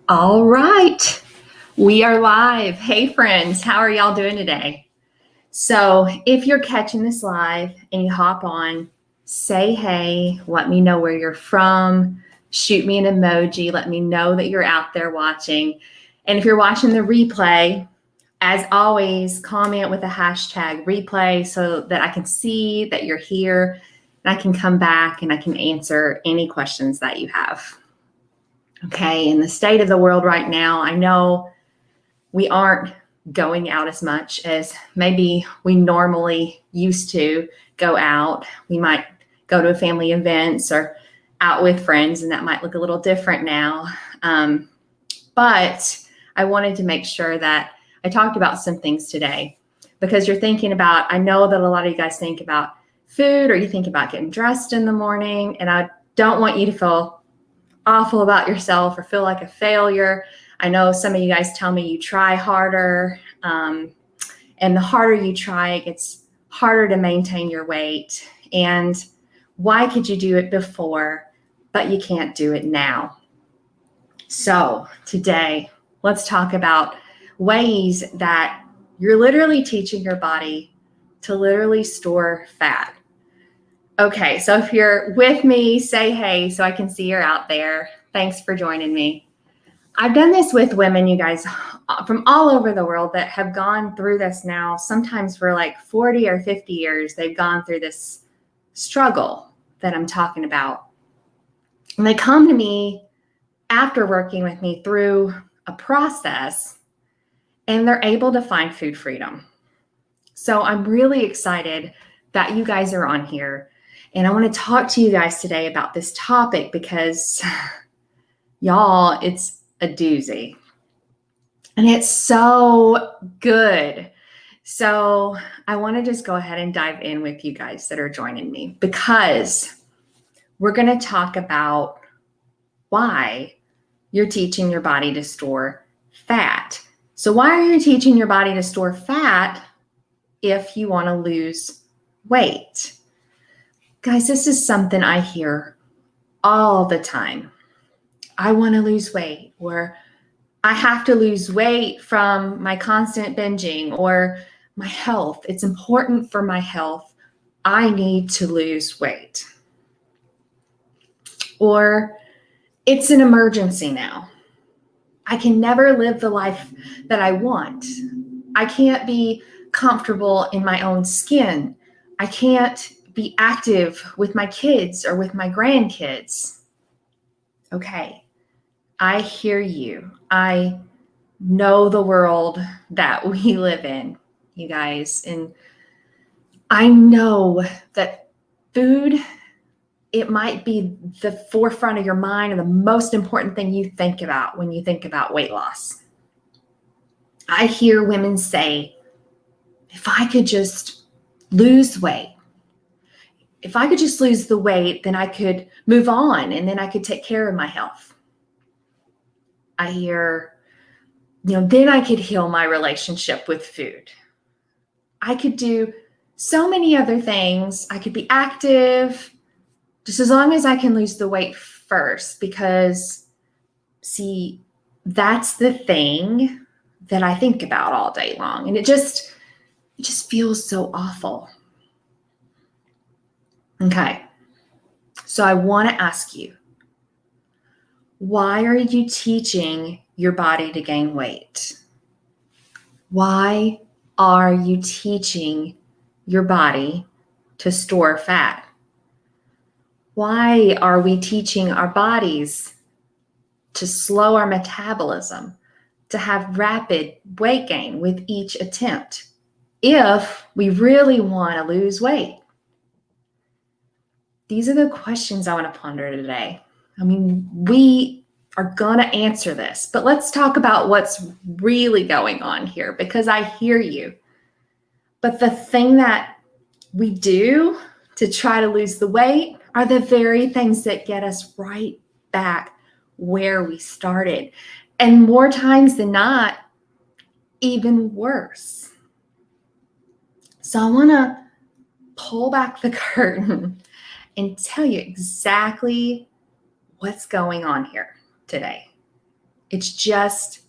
All right, we are live. Hey friends, how are y'all doing today? So if you're catching this live and you hop on, say hey, let me know where you're from, shoot me an emoji, let me know that you're out there watching. And if you're watching the replay, as always, comment with a hashtag replay so that I can see that you're here and I can come back and I can answer any questions that you have. Okay, in the state of the world right now, I know we aren't going out as much as maybe we normally used to go out. We might go to a family events or out with friends, and that might look a little different now. But I wanted to make sure that I talked about some things today because you're thinking about, I know that a lot of you guys think about food or you think about getting dressed in the morning, and I don't want you to feel awful about yourself or feel like a failure. I know some of you guys tell me you try harder, and the harder you try, it gets harder to maintain your weight. And why could you do it before, but you can't do it now? So today, let's talk about ways that you're literally teaching your body to literally store fat. Okay, so if you're with me, say hey so I can see you're out there. Thanks for joining me. I've done this with women, you guys, from all over the world that have gone through this now. Sometimes for like 40 or 50 years, they've gone through this struggle that I'm talking about. And they come to me after working with me through a process, and they're able to find food freedom. So I'm really excited that you guys are on here. And I want to talk to you guys today about this topic because, y'all, it's a doozy. And it's so good. So I want to just go ahead and dive in with you guys that are joining me because we're going to talk about why you're teaching your body to store fat. So why are you teaching your body to store fat if you want to lose weight? Guys, this is something I hear all the time. I want to lose weight, or I have to lose weight from my constant binging, or my health. It's important for my health. I need to lose weight. Or it's an emergency now. I can never live the life that I want. I can't be comfortable in my own skin. I can't be active with my kids or with my grandkids. Okay, I hear you. I know the world that we live in, you guys. And I know that food, it might be the forefront of your mind and the most important thing you think about when you think about weight loss. I hear women say, if I could just lose weight, if I could just lose the weight, then I could move on and then I could take care of my health. I hear, then I could heal my relationship with food. I could do so many other things. I could be active just as long as I can lose the weight first, because see, that's the thing that I think about all day long. And it just feels so awful. Okay. So I want to ask you, why are you teaching your body to gain weight? Why are you teaching your body to store fat? Why are we teaching our bodies to slow our metabolism, to have rapid weight gain with each attempt, if we really want to lose weight? These are the questions I want to ponder today. I mean, we are going to answer this, but let's talk about what's really going on here, because I hear you. But the thing that we do to try to lose the weight are the very things that get us right back where we started. And more times than not, even worse. So I want to pull back the curtain and tell you exactly what's going on here today. It's just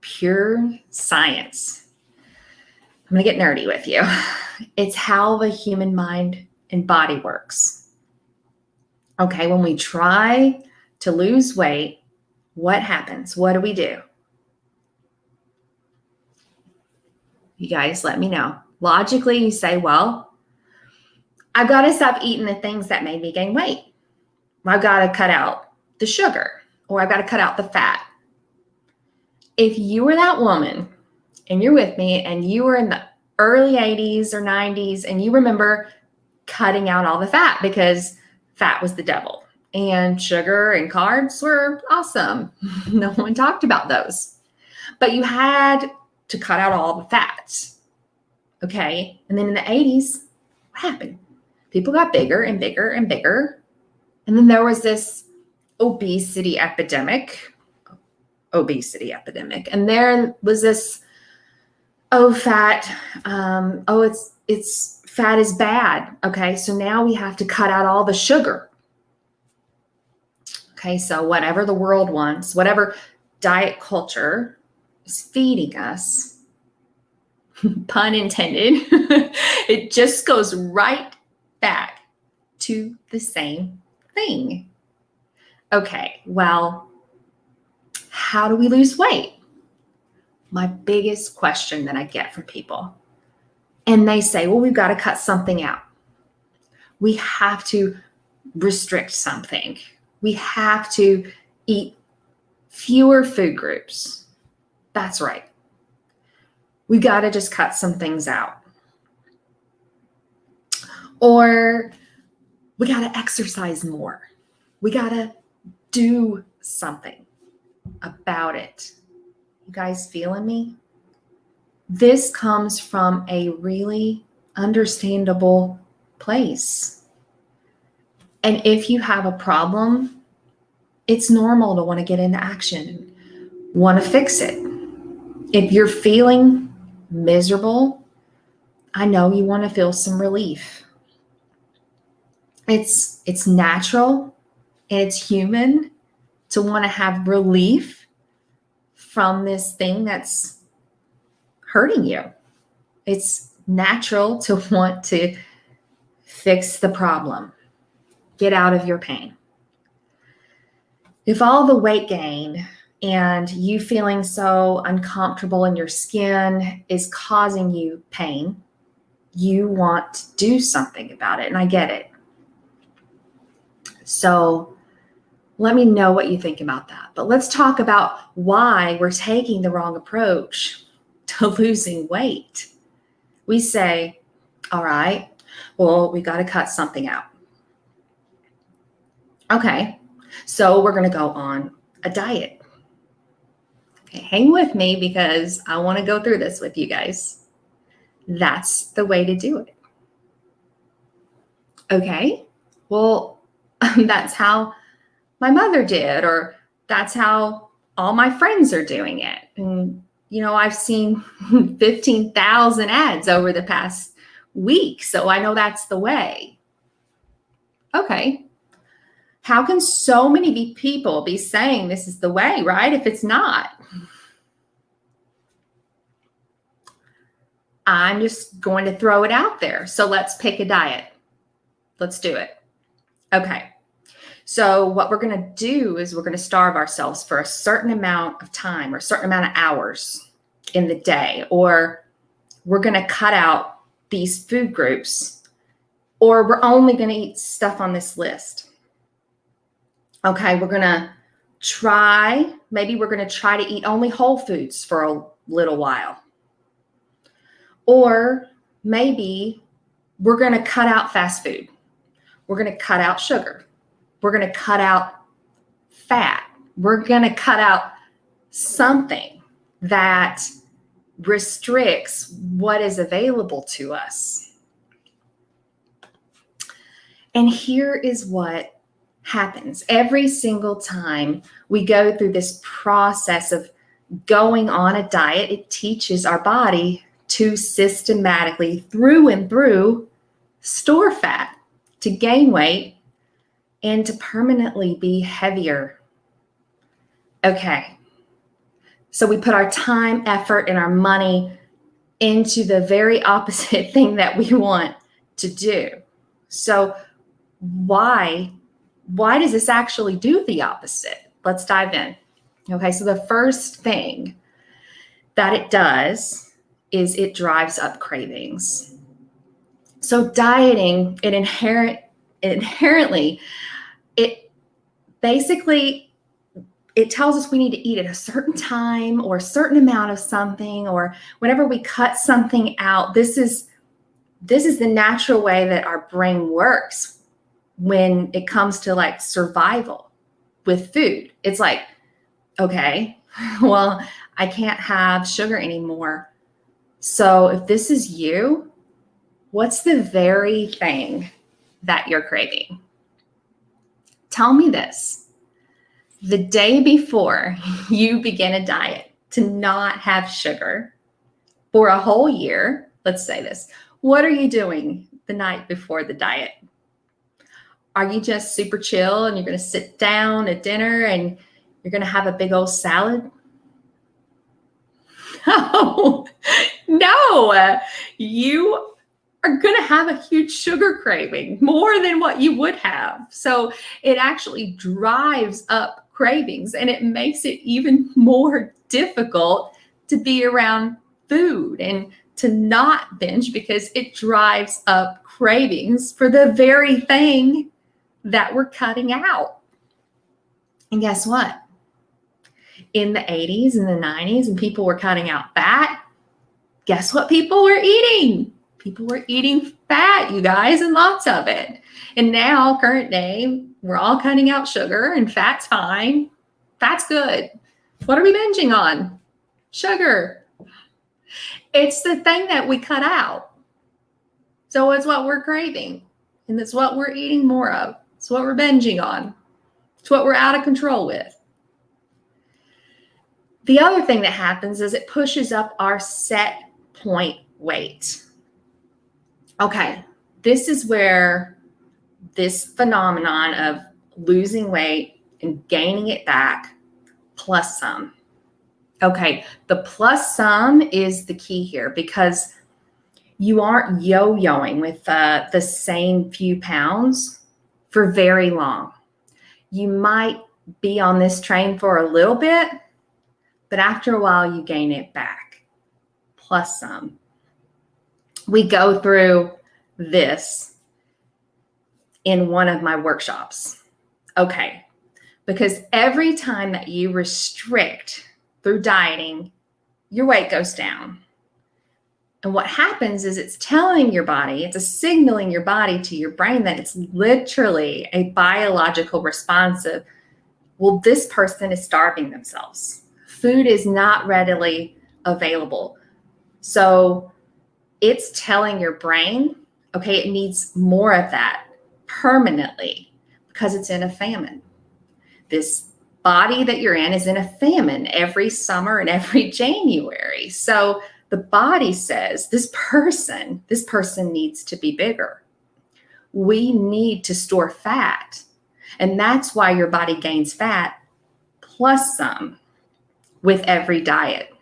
pure science. I'm going to get nerdy with you. It's how the human mind and body works. Okay, when we try to lose weight, what happens? What do? You guys let me know. Logically, you say, well, I've got to stop eating the things that made me gain weight. I've got to cut out the sugar, or I've got to cut out the fat. If you were that woman and you're with me and you were in the early 80s or 90s and you remember cutting out all the fat because fat was the devil and sugar and carbs were awesome. No one talked about those. But you had to cut out all the fats. Okay. And then in the 80s, what happened? People got bigger and bigger and bigger. And then there was this obesity epidemic. And there was this, it's fat is bad. Okay. So now we have to cut out all the sugar. Okay. So whatever the world wants, whatever diet culture is feeding us, pun intended, it just goes right back to the same thing. Okay, well, how do we lose weight? My biggest question that I get from people. And they say, well, we've got to cut something out. We have to restrict something. We have to eat fewer food groups. That's right. We got to just cut some things out. Or we got to exercise more. We got to do something about it. You guys feeling me? This comes from a really understandable place. And if you have a problem, it's normal to want to get into action, want to fix it. If you're feeling miserable, I know you want to feel some relief. It's natural and it's human to want to have relief from this thing that's hurting you. It's natural to want to fix the problem, get out of your pain. If all the weight gain and you feeling so uncomfortable in your skin is causing you pain, you want to do something about it. And I get it. So let me know what you think about that. But let's talk about why we're taking the wrong approach to losing weight. We say, all right, well, we got to cut something out. Okay, so we're going to go on a diet. Okay, hang with me because I want to go through this with you guys. That's the way to do it. Okay, well, that's how my mother did, or that's how all my friends are doing it. And, I've seen 15,000 ads over the past week, so I know that's the way. Okay. How can so many people be saying this is the way, right? If it's not. I'm just going to throw it out there. So let's pick a diet. Let's do it. Okay. So what we're going to do is we're going to starve ourselves for a certain amount of time or a certain amount of hours in the day, or we're going to cut out these food groups, or we're only going to eat stuff on this list. Okay, we're going to try to eat only whole foods for a little while. Or maybe we're going to cut out fast food. We're going to cut out sugar. We're going to cut out fat. We're going to cut out something that restricts what is available to us. And here is what happens. Every single time we go through this process of going on a diet, it teaches our body to systematically, through and through, store fat, to gain weight, and to permanently be heavier. Okay, So we put our time, effort, and our money into the very opposite thing that we want to do. So why does this actually do the opposite? Let's dive in. Okay, so the first thing that it does is it drives up cravings. So dieting, it inherently, it basically, it tells us we need to eat at a certain time or a certain amount of something, or whenever we cut something out, this is the natural way that our brain works when it comes to like survival with food. It's like, okay, well, I can't have sugar anymore. So if this is you, what's the very thing that you're craving? Tell me this. The day before you begin a diet to not have sugar for a whole year, let's say this, what are you doing the night before the diet? Are you just super chill and you're going to sit down at dinner and you're going to have a big old salad? No, you are going to have a huge sugar craving, more than what you would have. So it actually drives up cravings, and it makes it even more difficult to be around food and to not binge, because it drives up cravings for the very thing that we're cutting out. And guess what? In the 80s and the 90s, and people were cutting out fat, guess what people were eating? People were eating fat, you guys, and lots of it. And now, current day, we're all cutting out sugar, and fat's fine. Fat's good. What are we binging on? Sugar. It's the thing that we cut out. So it's what we're craving, and it's what we're eating more of. It's what we're binging on. It's what we're out of control with. The other thing that happens is it pushes up our set point weight. Okay, this is where this phenomenon of losing weight and gaining it back plus some. Okay, the plus some is the key here, because you aren't yo-yoing with the same few pounds for very long. You might be on this train for a little bit, but after a while you gain it back plus some. We go through this in one of my workshops. Okay, because every time that you restrict through dieting, your weight goes down. And what happens is it's telling your body, it's signaling your body to your brain that it's literally a biological response of, well, this person is starving themselves. Food is not readily available. So it's telling your brain, okay, it needs more of that permanently because it's in a famine. This body that you're in is in a famine every summer and every January. So the body says, this person needs to be bigger. We need to store fat. And that's why your body gains fat plus some with every diet.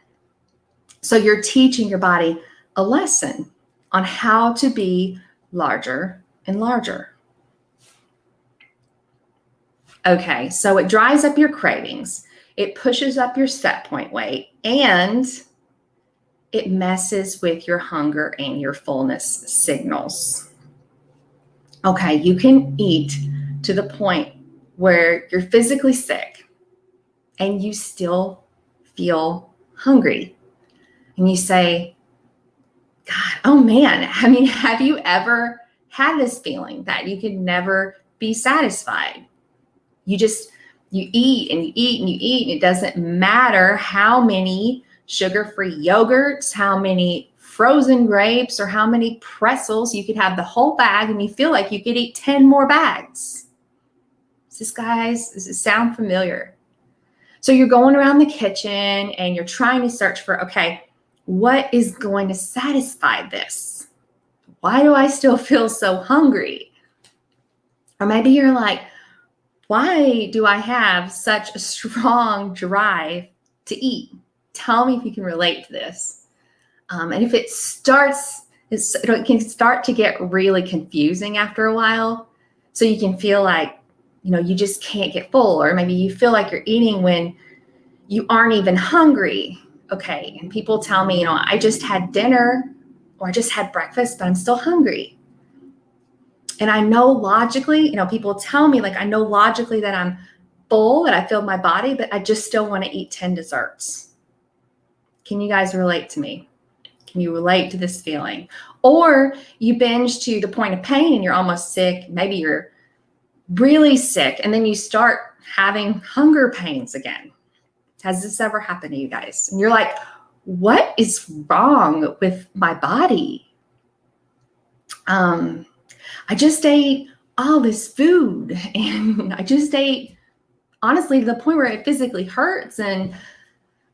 So you're teaching your body a lesson on how to be larger and larger. Okay, so it dries up your cravings, it pushes up your set point weight, and it messes with your hunger and your fullness signals. Okay, you can eat to the point where you're physically sick and you still feel hungry. And you say, God, oh man, I mean, have you ever had this feeling that you could never be satisfied? You eat and you eat and you eat, and it doesn't matter how many sugar-free yogurts, how many frozen grapes, or how many pretzels. You could have the whole bag and you feel like you could eat 10 more bags. Does it sound familiar? So you're going around the kitchen and you're trying to search for, okay, what is going to satisfy this? Why do I still feel so hungry? Or maybe you're like, why do I have such a strong drive to eat? Tell me if you can relate to this. And if it can start to get really confusing after a while. So you can feel like, you just can't get full, or maybe you feel like you're eating when you aren't even hungry. Okay. And people tell me, I just had dinner or I just had breakfast, but I'm still hungry. And I know logically, people tell me, like, I know logically that I'm full, that I filled my body, but I just still want to eat 10 desserts. Can you guys relate to me? Can you relate to this feeling? Or you binge to the point of pain and you're almost sick. Maybe you're really sick and then you start having hunger pains again. Has this ever happened to you guys? And you're like, what is wrong with my body? I just ate all this food and I just ate, honestly, to the point where it physically hurts and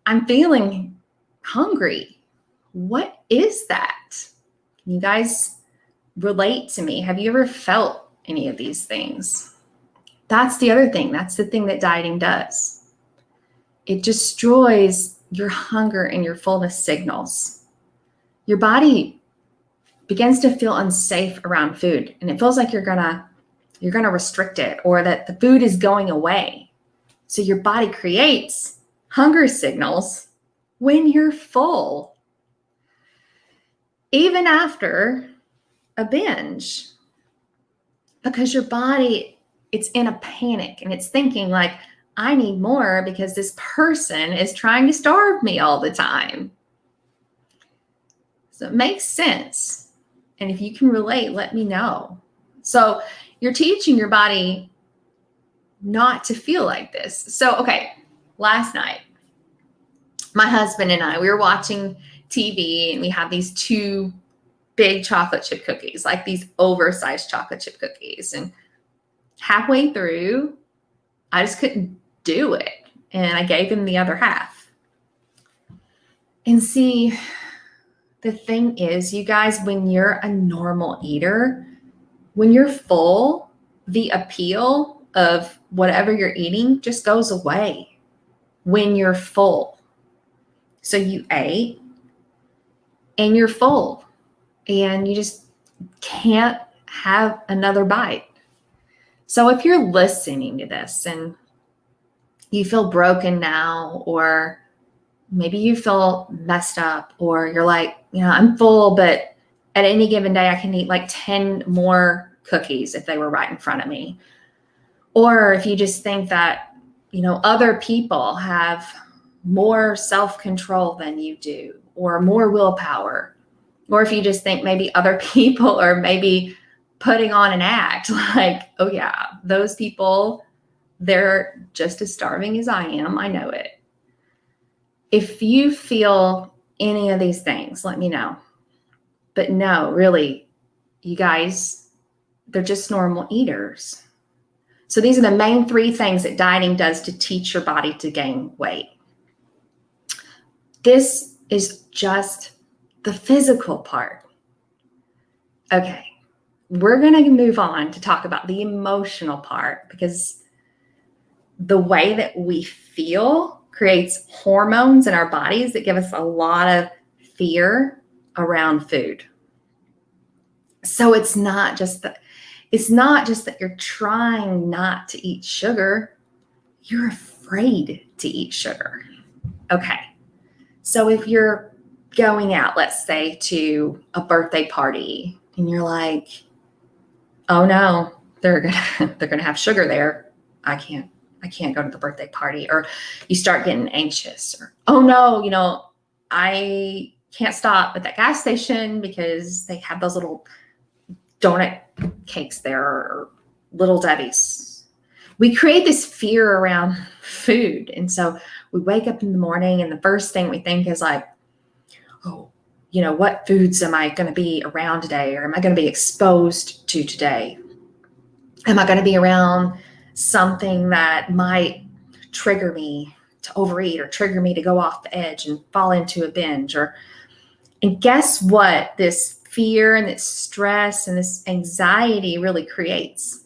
I'm feeling hungry. What is that? Can you guys relate to me? Have you ever felt any of these things? That's the other thing. That's the thing that dieting does. It destroys your hunger and your fullness signals. Your body begins to feel unsafe around food, and it feels like you're gonna restrict it, or that the food is going away. So your body creates hunger signals when you're full, even after a binge, because your body, it's in a panic and it's thinking like, I need more because this person is trying to starve me all the time. So it makes sense. And if you can relate, let me know. So you're teaching your body not to feel like this. So, okay, last night, my husband and I, we were watching TV and we have these two big chocolate chip cookies, like these oversized chocolate chip cookies. And halfway through, I just couldn't do it. And I gave him the other half. And see, the thing is, you guys, when you're a normal eater, when you're full, the appeal of whatever you're eating just goes away when you're full. So you ate and you're full and you just can't have another bite. So if you're listening to this and you feel broken now, or maybe you feel messed up, or you're like, I'm full, but at any given day, I can eat like 10 more cookies if they were right in front of me. Or if you just think that, other people have more self-control than you do, or more willpower. Or if you just think maybe other people are maybe putting on an act, like, oh yeah, those people, they're just as starving as I am. I know it. If you feel any of these things, let me know. But no, really, you guys, they're just normal eaters. So these are the main three things that dieting does to teach your body to gain weight. This is just the physical part. Okay, we're going to move on to talk about the emotional part, because the way that we feel creates hormones in our bodies that give us a lot of fear around food. So it's not just that you're trying not to eat sugar, you're afraid to eat sugar. Okay. So if you're going out, let's say to a birthday party, and you're like, oh no, they're gonna have sugar there. I can't go to the birthday party. Or you start getting anxious, or, oh no, I can't stop at that gas station because they have those little donut cakes there, or Little Debbie's. We create this fear around food. And so we wake up in the morning and the first thing we think is like, oh, what foods am I going to be around today? Or am I going to be exposed to today? Am I going to be around something that might trigger me to overeat, or trigger me to go off the edge and fall into a binge? And guess what? This fear and this stress and this anxiety really creates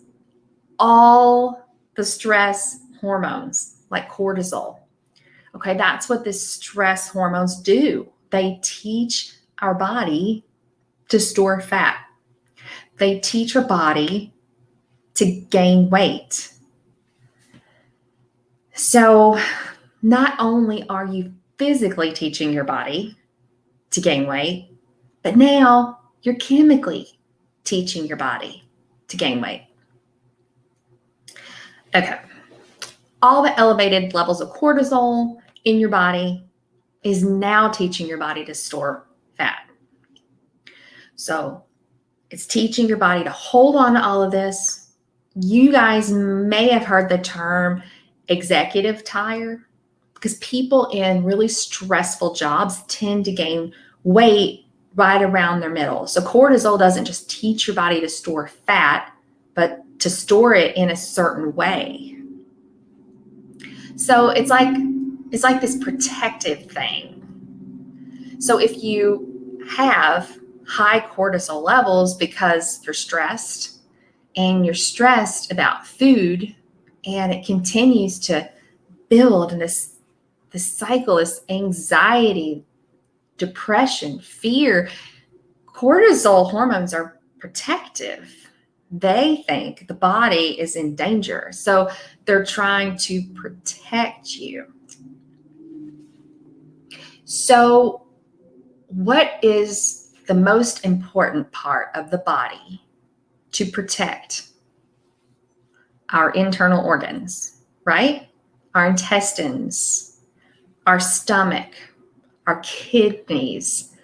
all the stress hormones like cortisol. Okay, that's what the stress hormones do. They teach our body to store fat. They teach our body to gain weight. So not only are you physically teaching your body to gain weight, but now you're chemically teaching your body to gain weight. Okay. All the elevated levels of cortisol in your body is now teaching your body to store fat. So it's teaching your body to hold on to all of this. You guys may have heard the term executive tired, because people in really stressful jobs tend to gain weight right around their middle. So cortisol doesn't just teach your body to store fat, but to store it in a certain way. So it's like this protective thing. So if you have high cortisol levels because you're stressed, and you're stressed about food, and it continues to build in this cycle, this anxiety, depression, fear, cortisol hormones are protective. They think the body is in danger. So they're trying to protect you. So what is the most important part of the body to protect? Our internal organs, right? Our intestines, our stomach, our kidneys,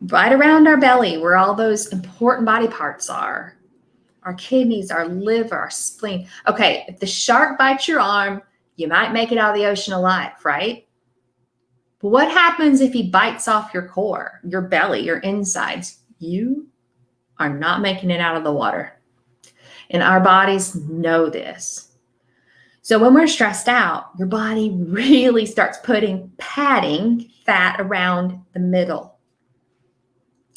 right around our belly where all those important body parts are. Our kidneys, our liver, our spleen. Okay, if the shark bites your arm, you might make it out of the ocean alive, right? But what happens if he bites off your core, your belly, your insides? You are not making it out of the water. And our bodies know this. So when we're stressed out, your body really starts putting padding, fat around the middle.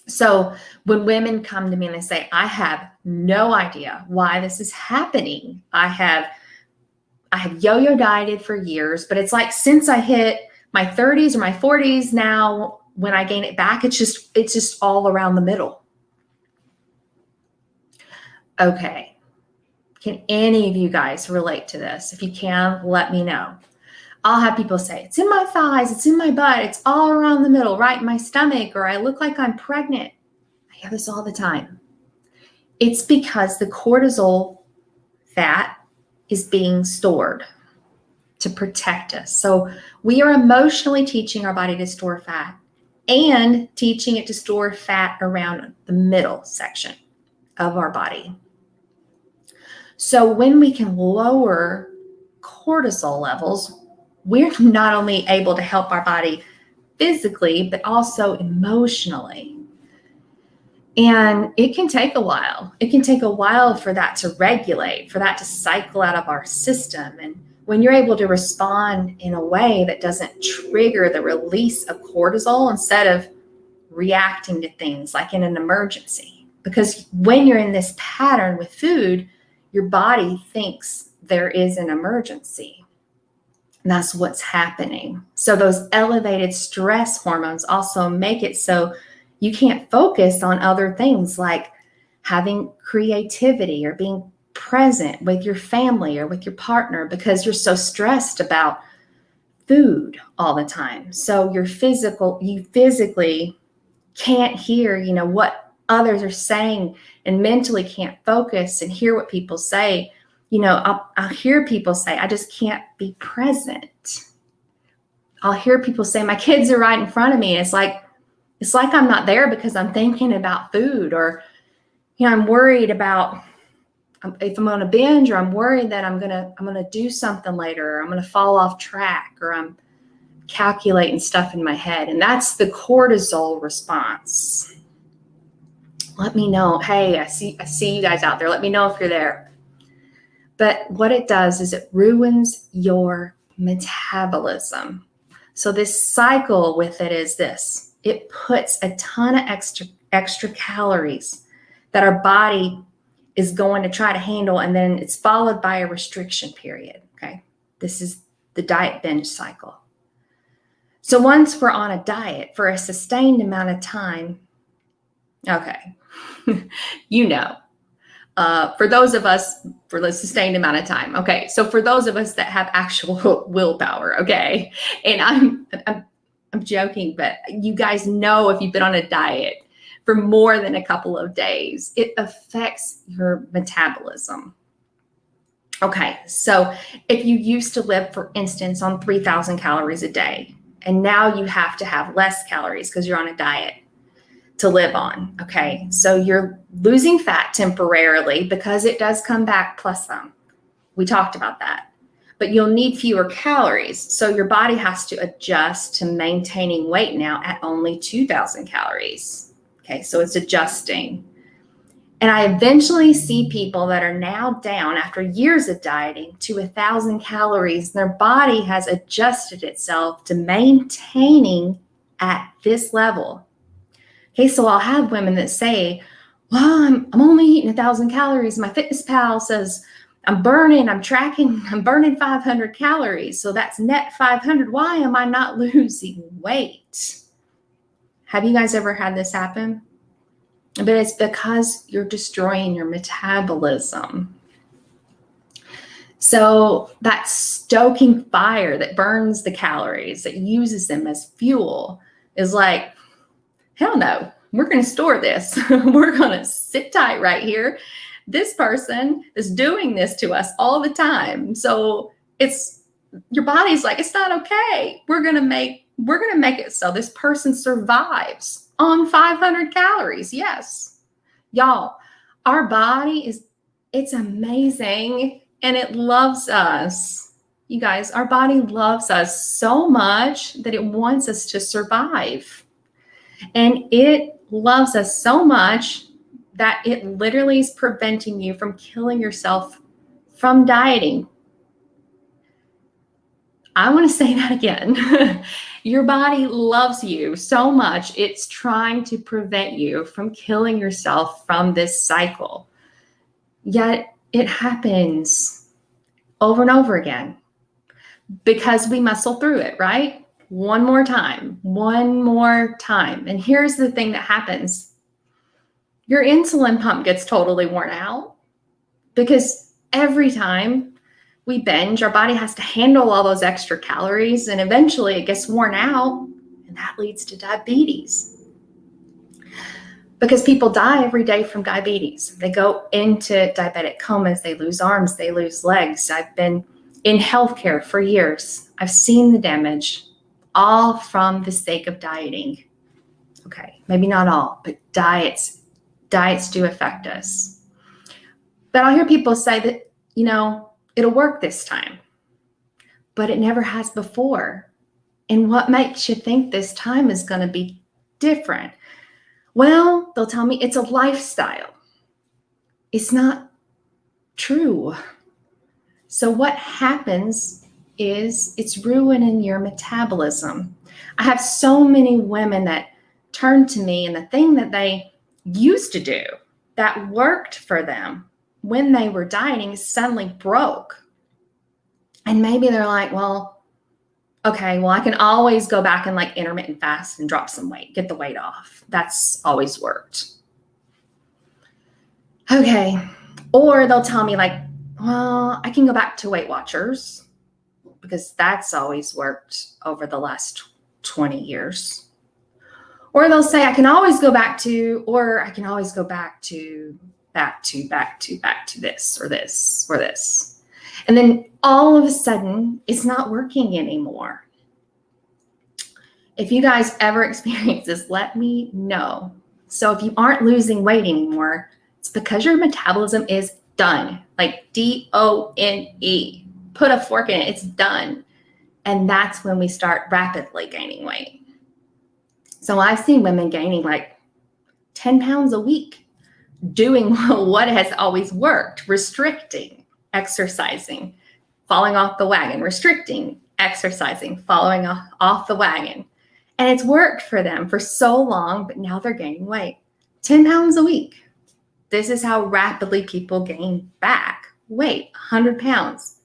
So when women come to me and they say, I have no idea why this is happening. I have yo-yo dieted for years, but it's like since I hit my 30s or my 40s now, when I gain it back, it's just all around the middle. Okay. Can any of you guys relate to this? If you can, let me know. I'll have people say, it's in my thighs, it's in my butt, it's all around the middle, right in my stomach, or I look like I'm pregnant. I hear this all the time. It's because the cortisol fat is being stored to protect us. So we are emotionally teaching our body to store fat and teaching it to store fat around the middle section of our body. So when we can lower cortisol levels, we're not only able to help our body physically, but also emotionally. And it can take a while. It can take a while for that to regulate, for that to cycle out of our system. And when you're able to respond in a way that doesn't trigger the release of cortisol instead of reacting to things like in an emergency. Because when you're in this pattern with food, your body thinks there is an emergency. And that's what's happening. So those elevated stress hormones also make it so you can't focus on other things like having creativity or being present with your family or with your partner because you're so stressed about food all the time. So you physically can't hear, what others are saying, and mentally can't focus and hear what people say. I'll hear people say, I just can't be present. I'll hear people say, my kids are right in front of me. And it's like I'm not there because I'm thinking about food, or, I'm worried about if I'm going to binge, or I'm worried that I'm going to do something later, or I'm going to fall off track, or I'm calculating stuff in my head. And that's the cortisol response. Let me know. Hey, I see you guys out there. Let me know if you're there. But what it does is it ruins your metabolism. So this cycle with it is this. It puts a ton of extra calories that our body is going to try to handle, and then it's followed by a restriction period, okay? This is the diet binge cycle. So once we're on a diet for a sustained amount of time, okay, for those of us for the sustained amount of time. Okay, so for those of us that have actual willpower, okay, and I'm joking, but you guys know if you've been on a diet for more than a couple of days, it affects your metabolism. Okay, so if you used to live, for instance, on 3,000 calories a day, and now you have to have less calories because you're on a diet to live on. Okay, so you're losing fat temporarily because it does come back plus some. We talked about that. But you'll need fewer calories. So your body has to adjust to maintaining weight now at only 2,000 calories. Okay, so it's adjusting. And I eventually see people that are now down after years of dieting to 1,000 calories. Their body has adjusted itself to maintaining at this level. Okay, so I'll have women that say, well, I'm only eating 1,000 calories. My FitnessPal says I'm burning 500 calories. So that's net 500. Why am I not losing weight? Have you guys ever had this happen? But it's because you're destroying your metabolism. So that stoking fire that burns the calories, that uses them as fuel, is like, hell no, we're going to store this. We're going to sit tight right here. This person is doing this to us all the time. So your body's like, it's not okay. We're going to make it so this person survives on 500 calories. Yes. Y'all, our body it's amazing and it loves us. You guys, our body loves us so much that it wants us to survive. And it loves us so much that it literally is preventing you from killing yourself from dieting. I want to say that again. Your body loves you so much, it's trying to prevent you from killing yourself from this cycle. Yet it happens over and over again because we muscle through it, right? One more time. And here's the thing that happens. Your insulin pump gets totally worn out because every time we binge, our body has to handle all those extra calories, and eventually it gets worn out, and that leads to diabetes. Because people die every day from diabetes. They go into diabetic comas, they lose arms, they lose legs. I've been in healthcare for years. I've seen the damage, all from the sake of dieting. Okay, maybe not all, but diets do affect us. But I'll hear people say that, it'll work this time, but it never has before. And what makes you think this time is going to be different? Well, they'll tell me it's a lifestyle. It's not true. So what happens is it's ruining your metabolism. I have so many women that turn to me, and the thing that they used to do that worked for them when they were dieting suddenly broke. And maybe they're like, well, okay, well, I can always go back and like intermittent fast and drop some weight, get the weight off. That's always worked. Okay. Or they'll tell me like, well, I can go back to Weight Watchers because that's always worked over the last 20 years. Or they'll say, I can always go back to this or this or this. And then all of a sudden, it's not working anymore. If you guys ever experience this, let me know. So if you aren't losing weight anymore, it's because your metabolism is done, like D-O-N-E. Put a fork in it, it's done. And that's when we start rapidly gaining weight. So I've seen women gaining like 10 pounds a week, doing what has always worked, restricting, exercising, falling off the wagon, restricting, exercising, falling off the wagon. And it's worked for them for so long, but now they're gaining weight. 10 pounds a week. This is how rapidly people gain back weight, 100 pounds.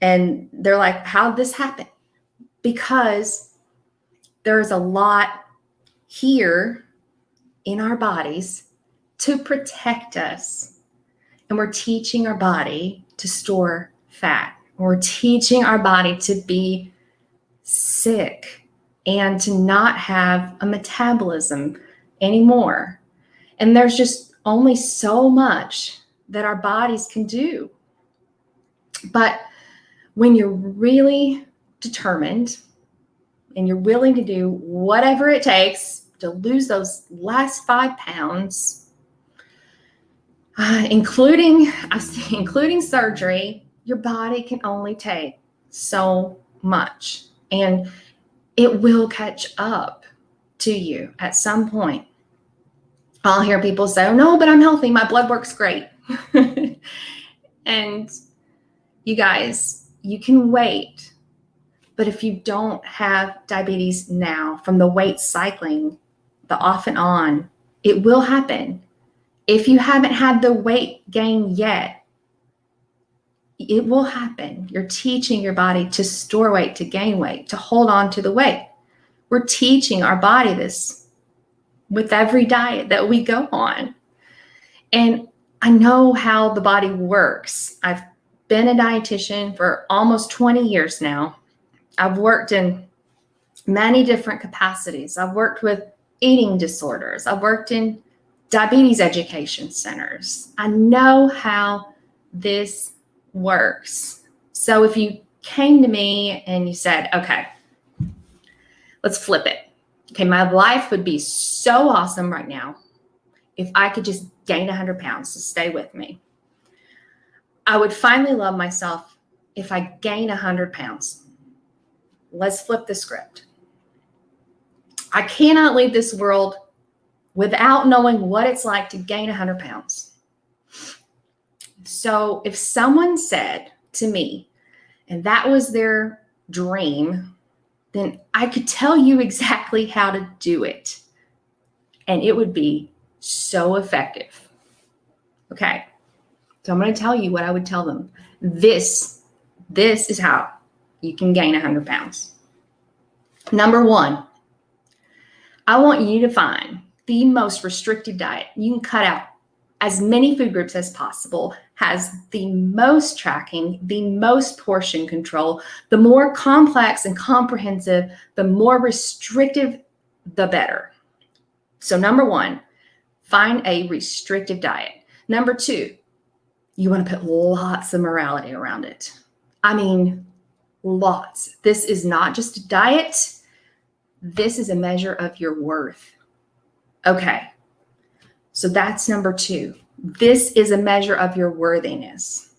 And they're like, how'd this happen? Because there's a lot here in our bodies to protect us. And we're teaching our body to store fat. We're teaching our body to be sick and to not have a metabolism anymore. And there's just only so much that our bodies can do. But when you're really determined and you're willing to do whatever it takes to lose those last 5 pounds, including surgery, your body can only take so much. And it will catch up to you at some point. I'll hear people say, oh, no, but I'm healthy. My blood work's great. And you guys, you can wait. But if you don't have diabetes now from the weight cycling, the off and on, it will happen. If you haven't had the weight gain yet, it will happen. You're teaching your body to store weight, to gain weight, to hold on to the weight. We're teaching our body this with every diet that we go on. And I know how the body works. I've been a dietitian for almost 20 years now. I've worked in many different capacities. I've worked with eating disorders. I've worked in diabetes education centers. I know how this works. So if you came to me and you said, okay, let's flip it. Okay, my life would be so awesome right now if I could just gain 100 pounds, so stay with me. I would finally love myself if I gain 100 pounds. Let's flip the script. I cannot leave this world without knowing what it's like to gain 100 pounds. So if someone said to me, and that was their dream, then I could tell you exactly how to do it. And it would be so effective. Okay. So I'm going to tell you what I would tell them. This is how you can gain 100 pounds. Number 1, I want you to find the most restrictive diet. You can cut out as many food groups as possible, has the most tracking, the most portion control, the more complex and comprehensive, the more restrictive, the better. So number 1, find a restrictive diet. Number 2, you want to put lots of morality around it. I mean, lots. This is not just a diet. This is a measure of your worth. Okay. So that's number 2. This is a measure of your worthiness.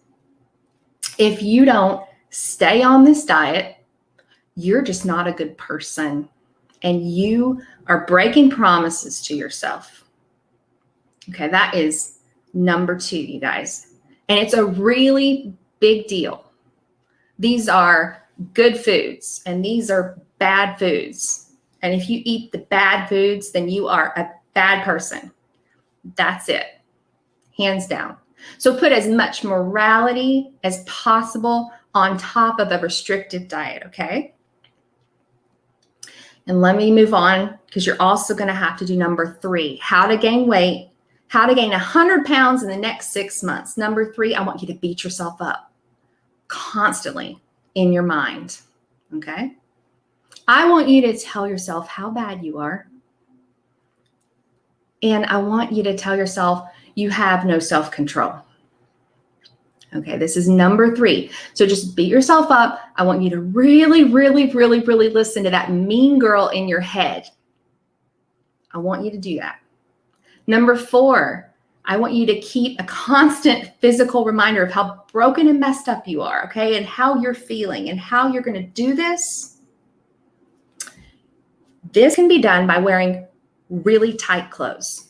If you don't stay on this diet, you're just not a good person. And you are breaking promises to yourself. Okay, that is number 2, you guys. And it's a really big deal. These are good foods and these are bad foods. And if you eat the bad foods, then you are a bad person. That's it. Hands down. So put as much morality as possible on top of a restrictive diet, okay? And let me move on because you're also going to have to do number 3, how to gain weight, how to gain 100 pounds in the next 6 months. Number 3, I want you to beat yourself up constantly in your mind, okay? I want you to tell yourself how bad you are. And I want you to tell yourself you have no self-control. Okay, this is number 3. So just beat yourself up. I want you to really, really, really, really listen to that mean girl in your head. I want you to do that. Number 4, I want you to keep a constant physical reminder of how broken and messed up you are, okay, and how you're feeling and how you're going to do this. This can be done by wearing really tight clothes.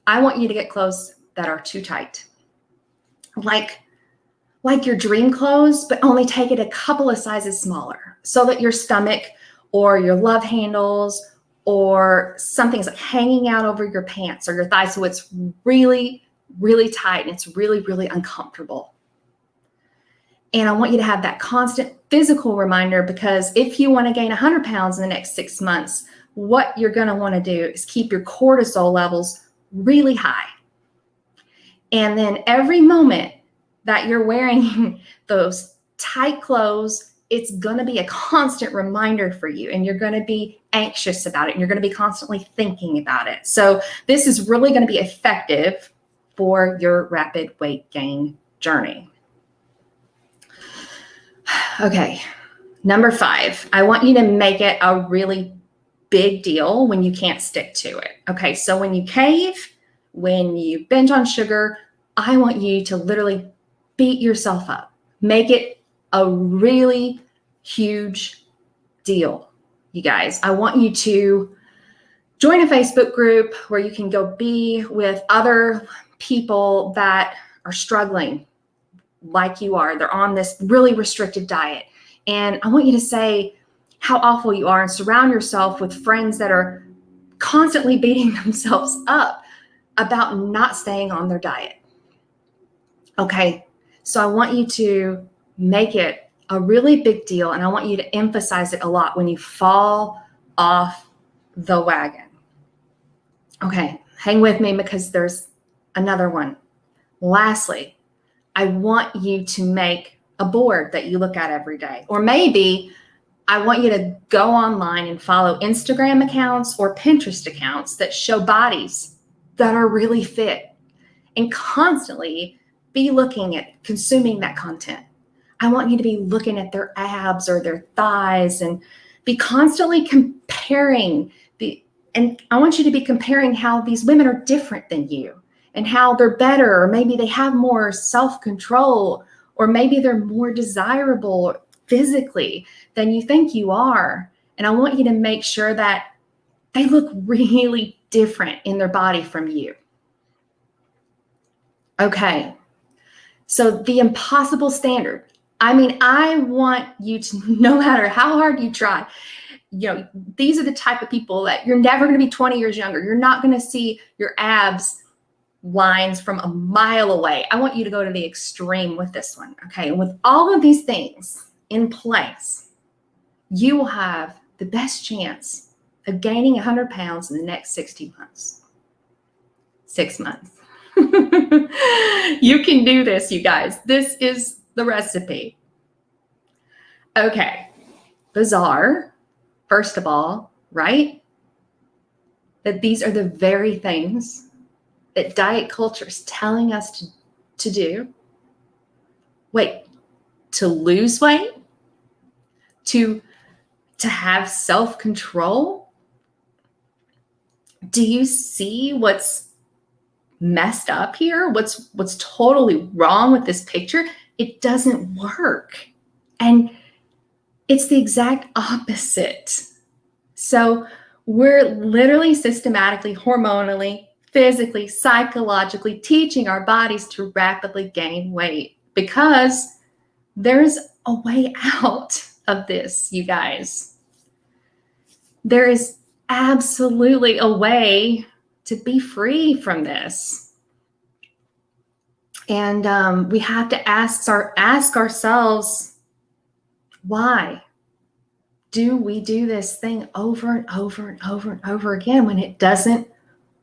I want you to get clothes that are too tight. Like your dream clothes, but only take it a couple of sizes smaller so that your stomach or your love handles or something's like hanging out over your pants or your thighs. So it's really, really tight and it's really, really uncomfortable. And I want you to have that constant physical reminder, because if you want to gain 100 pounds in the next 6 months, what you're going to want to do is keep your cortisol levels really high. And then every moment that you're wearing those tight clothes, it's going to be a constant reminder for you, and you're going to be anxious about it, and you're going to be constantly thinking about it. So this is really going to be effective for your rapid weight gain journey. Okay, number 5, I want you to make it a really big deal when you can't stick to it. Okay, so when you cave, when you binge on sugar, I want you to literally beat yourself up. Make it a really huge deal, you guys. I want you to join a Facebook group where you can go be with other people that are struggling like you are. They're on this really restricted diet. And I want you to say how awful you are and surround yourself with friends that are constantly beating themselves up about not staying on their diet. Okay, so I want you to make it a really big deal, and I want you to emphasize it a lot when you fall off the wagon. Okay, hang with me because there's another one. Lastly, I want you to make a board that you look at every day. Or maybe I want you to go online and follow Instagram accounts or Pinterest accounts that show bodies that are really fit, and constantly be looking at consuming that content. I want you to be looking at their abs or their thighs and be constantly comparing and I want you to be comparing how these women are different than you and how they're better, or maybe they have more self-control, or maybe they're more desirable physically than you think you are. And I want you to make sure that they look really different in their body from you. Okay, so the impossible standard. I mean, I want you to, no matter how hard you try, these are the type of people that you're never going to be 20 years younger. You're not going to see your abs lines from a mile away. I want you to go to the extreme with this one. Okay, and with all of these things in place, you will have the best chance of gaining 100 pounds in the next 60 months. 6 months. You can do this, you guys. This is the recipe. Okay, bizarre. First of all, right? That these are the very things that diet culture is telling us to do. Wait, to lose weight? To have self-control? Do you see what's messed up here? What's totally wrong with this picture? It doesn't work. And it's the exact opposite. So we're literally systematically, hormonally, physically, psychologically teaching our bodies to rapidly gain weight because there's a way out of this, you guys. There is absolutely a way to be free from this. And we have to ask ourselves, why do we do this thing over and over and over and over again when it doesn't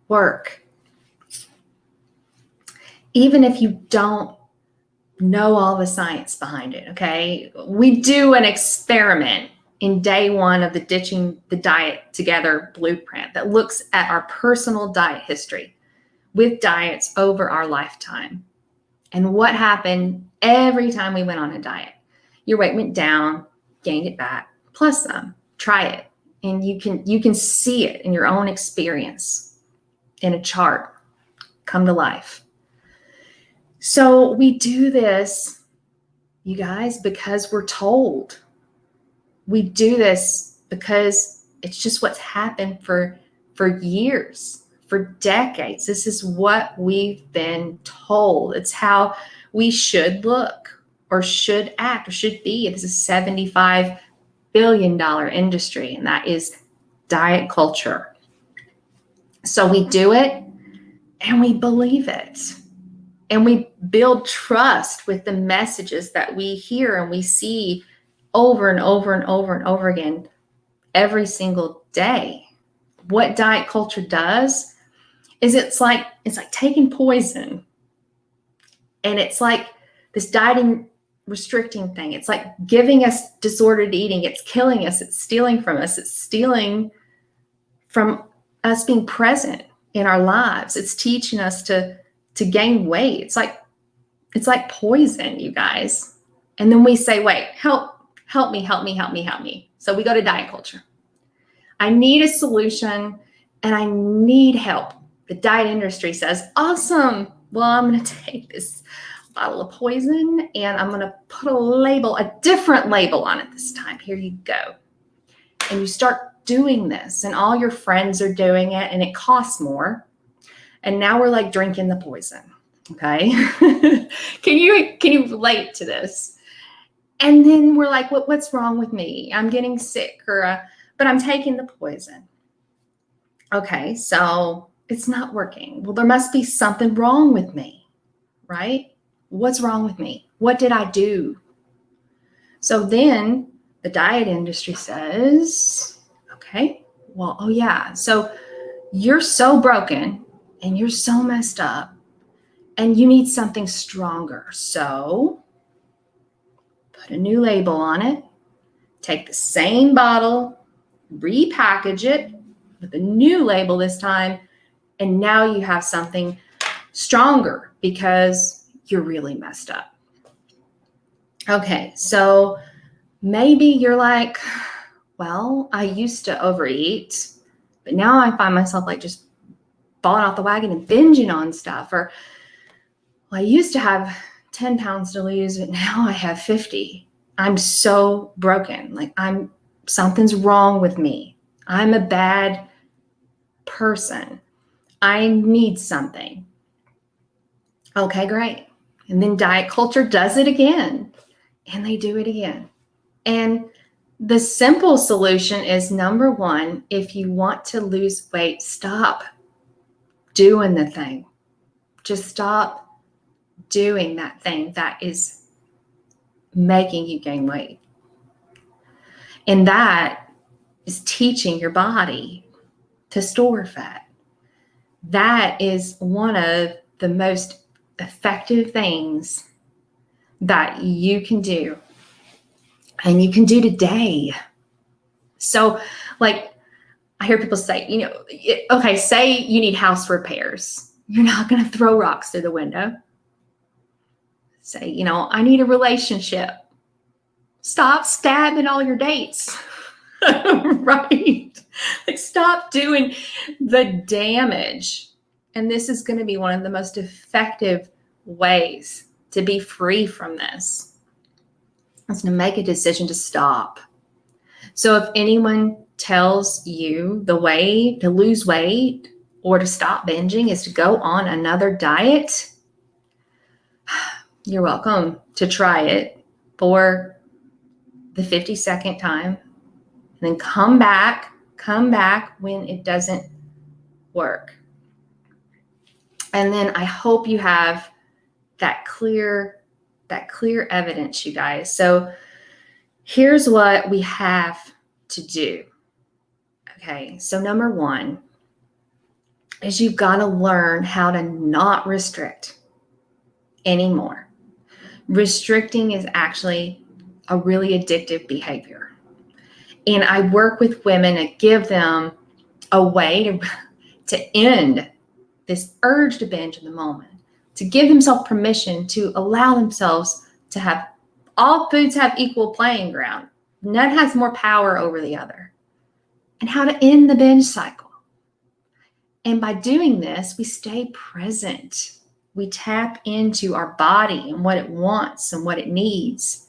work? Even if you don't know all the science behind it, okay? We do an experiment in day 1 of the Ditching the Diet Together blueprint that looks at our personal diet history with diets over our lifetime. And what happened every time we went on a diet? Your weight went down, gained it back, plus some. Try it. And you can see it in your own experience in a chart come to life. So we do this, you guys, because we're told. We do this because it's just what's happened for years, for decades. This is what we've been told. It's how we should look or should act or should be. This is a $75 billion industry, and that is diet culture. So we do it and we believe it. And we build trust with the messages that we hear and we see over and over and over and over again every single day. What diet culture does is it's like taking poison, and it's like this dieting restricting thing. It's like giving us disordered eating. It's killing us. It's stealing from us. It's stealing from us being present in our lives. It's teaching us to gain weight. It's like poison, you guys. And then we say, wait, help me. So we go to diet culture. I need a solution and I need help. The diet industry says, awesome. Well, I'm going to take this bottle of poison and I'm going to put a different label on it this time. Here you go. And you start doing this and all your friends are doing it and it costs more. And now we're like drinking the poison. Okay. Can you relate to this? And then we're like, what's wrong with me? I'm getting sick but I'm taking the poison. Okay. So it's not working. Well, there must be something wrong with me, right? What's wrong with me? What did I do? So then the diet industry says, okay, well, oh yeah. So you're so broken and you're so messed up and you need something stronger. So put a new label on it, take the same bottle, repackage it with a new label this time, and now you have something stronger because you're really messed up. Okay, so maybe you're like, well, I used to overeat, but now I find myself like just falling off the wagon and binging on stuff. Or, well, I used to have 10 pounds to lose, but now I have 50. I'm so broken. Like something's wrong with me. I'm a bad person. I need something. Okay, great. And then diet culture does it again, and they do it again. And the simple solution is, number one, if you want to lose weight, stop doing the thing. Just stop doing that thing that is making you gain weight. And that is teaching your body to store fat. That is one of the most effective things that you can do. And you can do today. So, like, I hear people say, okay, say you need house repairs. You're not going to throw rocks through the window. Say, I need a relationship. Stop stabbing all your dates. Right? Like, stop doing the damage. And this is going to be one of the most effective ways to be free from this. It's to make a decision to stop. So if anyone tells you the way to lose weight or to stop binging is to go on another diet, you're welcome to try it for the 52nd time, and then come back when it doesn't work. And then I hope you have that clear evidence, you guys. So here's what we have to do. Okay, so number one is you've got to learn how to not restrict anymore. Restricting is actually a really addictive behavior. And I work with women and give them a way to end this urge to binge in the moment, to give themselves permission to allow themselves to have all foods have equal playing ground. None has more power over the other. And how to end the binge cycle. And by doing this, we stay present. We tap into our body and what it wants and what it needs.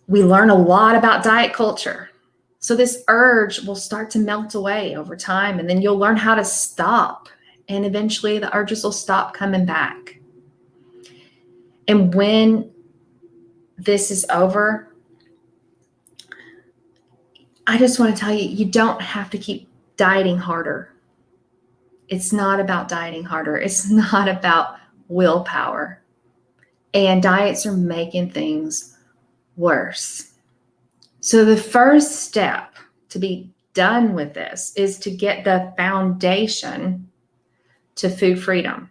We learn a lot about diet culture. So this urge will start to melt away over time, and then you'll learn how to stop. And eventually the urges will stop coming back. And when this is over, I just want to tell you, you don't have to keep dieting harder. It's not about dieting harder. It's not about willpower. And diets are making things worse. So the first step to be done with this is to get the foundation to food freedom.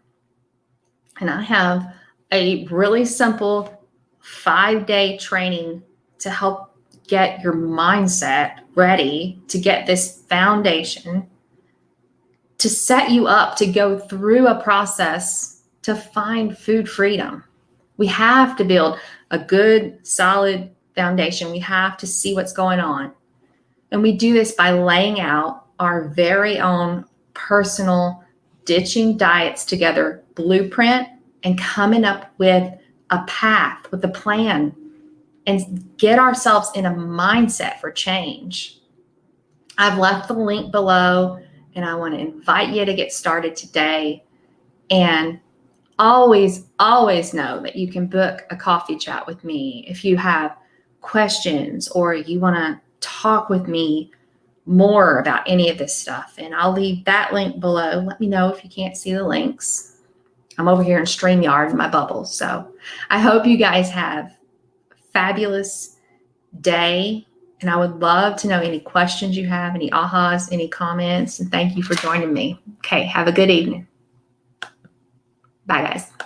And I have a really simple 5-day training to help get your mindset ready to get this foundation to set you up to go through a process to find food freedom. We have to build a good, solid foundation. We have to see what's going on. And we do this by laying out our very own personal ditching diets together blueprint and coming up with a path, with a plan, and get ourselves in a mindset for change. I've left the link below, and I want to invite you to get started today. And always, always know that you can book a coffee chat with me if you have questions or you want to talk with me more about any of this stuff. And I'll leave that link below. Let me know if you can't see the links. I'm over here in StreamYard in my bubble. So I hope you guys have a fabulous day. And I would love to know any questions you have, any ahas, any comments. And thank you for joining me. Okay, have a good evening. Bye, guys.